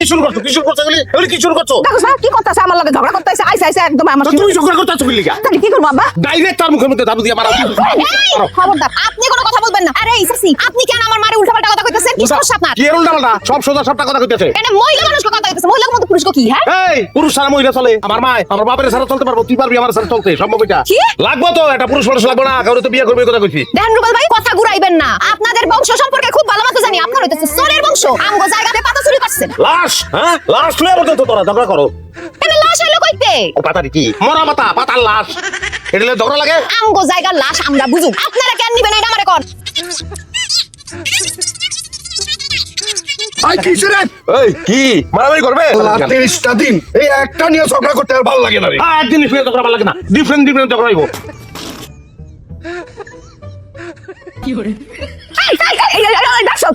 কি শুরু করছো এগুলি কি শুরু করছো? দেখো স্যার কি করতেছে আমার লগে ঝগড়া করতেছে আইসা একদম আমার তুমি ঝগড়া করতেছো কি লিগা? তাহলে কি করবো আব্বা? ডাইরেক্ট তার মুখের মধ্যে দাদু দিয়ে মারা। খবরদার আপনি কোনো কথা বলবেন না। আরে ইসাসি আপনি কেন আমার মারে উল্টাপাল্টা কথা কইতেছেন? কি সমস্যা আপনার? কি এর উল্টাপাল্টা? সব সোজা সবটা কথা কইতেছে। এটা মহিলা মানুষকে কথা কইতেছে, মহিলার মতো পুরুষকে কি হ্যাঁ? এই পুরুষ ছাড়া মহিলা চলে? আমার মা আমার বাপের ছাড়া চলতে পারবো, তুই পারবি আমার ছাড়া চলতে? সম্ভব এটা? কি? লাগবো তো, এটা পুরুষ মানুষ লাগবে না, কাউরে তো বিয়ে করবে কথা কইছি। দেখেন রুবেল ভাই কথা ঘুরাইবেন না। আপনাদের বংশ সম্পর্কে খুব ভালো মতো জানি। আপনার হইতেছে সোরের বংশ। আমগো জায়গাতে পাতা চুরি করছেন। লাশ, হ্যাঁ লাশ লয়ে পর্যন্ত তোরা ঝগড়া করো। এটা লাশ হইলো কইতে? ও পাতারি কি মরা পাতা, পাতার লাশ, এটা লয়ে ঝগড়া লাগে? আমগো জায়গার লাশ আমরা বুঝুম, আপনারা কেন নিবেন এটা আমারে কোন? ভাই কিসে রে? এই কি মারামারি করবে? তিরিশটা দিন এই একটা নিয়ে ঝগড়া করতে আর ভালো লাগে না রে। একদিন ফিরে ঝগড়া ভালো লাগে না, ডিফারেন্ট ঝগড়া হইব। এই, ডাকছো।